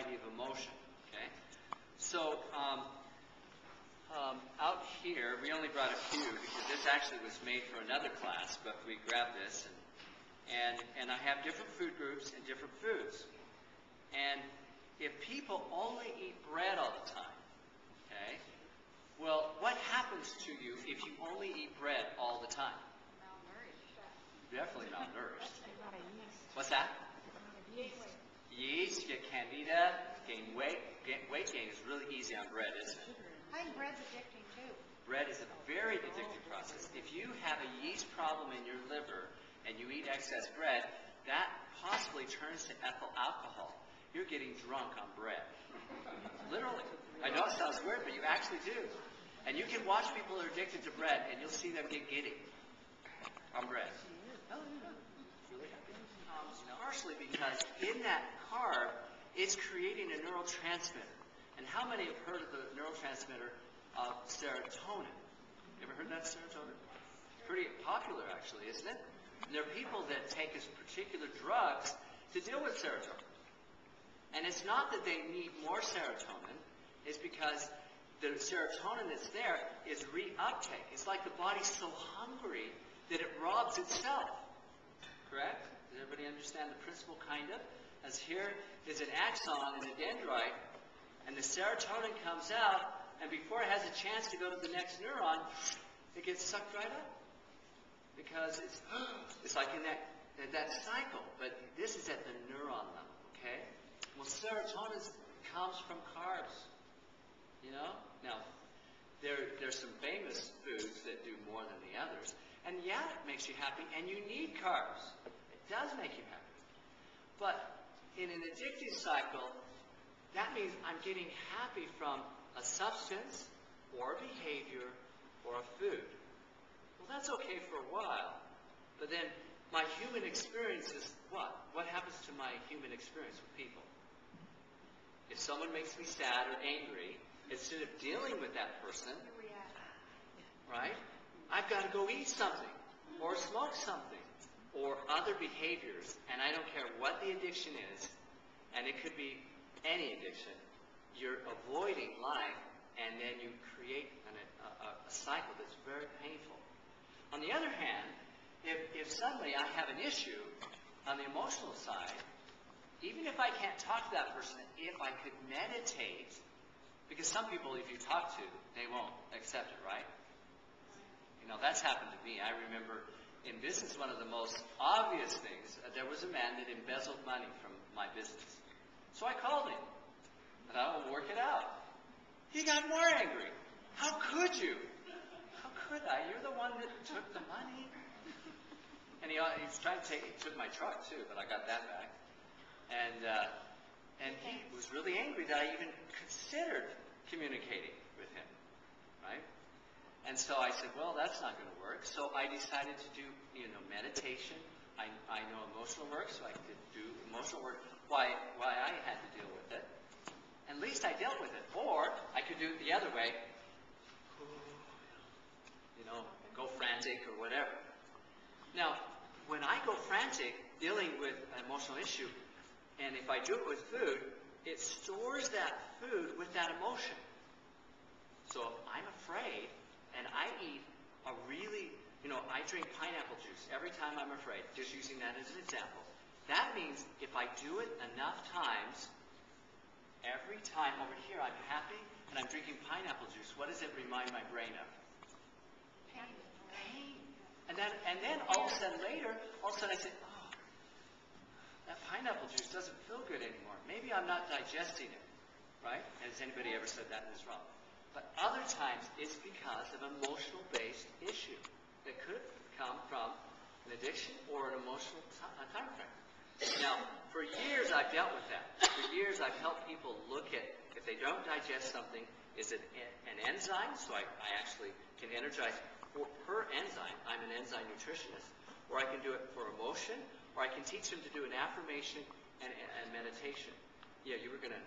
variety of emotion. Okay? So out here, we only brought a few because this actually was made for another class, but we grabbed this. And I have different food groups and different foods. And if people only eat bread all the time, okay, well, what happens to you if you only eat bread all the time? Malnourished. Definitely malnourished. A lot of yeast. What's that? Yeast. Yeast, you get candida, gain weight. Weight gain is really easy on bread, isn't it? I think bread's addicting too. Bread is a very addictive process. If you have a yeast problem in your liver and you eat excess bread, that possibly turns to ethyl alcohol. You're getting drunk on bread. Literally. I know it sounds weird, but you actually do. And you can watch people who are addicted to bread, and you'll see them get giddy on bread. Partially because in that carb, it's creating a neurotransmitter. And how many have heard of the neurotransmitter serotonin? You ever heard of that serotonin? Pretty popular, actually, isn't it? And there are people that take this particular drugs to deal with serotonin. And it's not that they need more serotonin. It's because the serotonin that's there is reuptake. It's like the body's so hungry that it robs itself. Correct? Does everybody understand the principle, kind of? As here is an axon and a dendrite, and the serotonin comes out, and before it has a chance to go to the next neuron, it gets sucked right up. Because it's like in that cycle, but this is at the neuron level, okay? Well, serotonin comes from carbs, you know? Now, there's some famous foods that do more than the others, and yeah, it makes you happy, and you need carbs. It does make you happy. But in an addictive cycle, that means I'm getting happy from a substance or a behavior or a food. Well, that's okay for a while, but then my human experience is what? What happens to my human experience with people? If someone makes me sad or angry, instead of dealing with that person, right, I've got to go eat something or smoke something or other behaviors, and I don't care what the addiction is, and it could be any addiction. You're avoiding life, and then you create a cycle that's very painful. On the other hand, if suddenly I have an issue on the emotional side, even if I can't talk to that person, if I could meditate, because some people, if you talk to, they won't accept it, right? You know, that's happened to me. I remember in business, one of the most obvious things, there was a man that embezzled money from my business. So I called him. And I will work it out. He got more angry. How could you? How could I? You're the one that took the money. And he's trying to take, he took my truck too, but I got that back. And he was really angry that I even considered communicating with him, right? And so I said, well, that's not going to work. So I decided to do, meditation. I know emotional work, so I could do emotional work. Why I had to deal with it. At least I dealt with it. Or I could do it the other way. Go frantic or whatever. Now, when I go frantic dealing with an emotional issue, and if I do it with food, it stores that food with that emotion. So if I'm afraid and I eat a really, I drink pineapple juice every time I'm afraid, just using that as an example. That means if I do it enough times, every time over here I'm happy and I'm drinking pineapple juice, what does it remind my brain of? Pain. And then all of a sudden later, I say, oh, that pineapple juice doesn't feel good anymore. Maybe I'm not digesting it, right? Has anybody ever said that is wrong? But other times it's because of an emotional-based issue that could come from an addiction or an emotional time frame. Now, for years I've dealt with that. For years I've helped people look at, if they don't digest something, is it an enzyme? So I actually can energize per enzyme. I'm an enzyme nutritionist. Or I can do it for emotion, or I can teach them to do an affirmation and meditation. Yeah, you were going to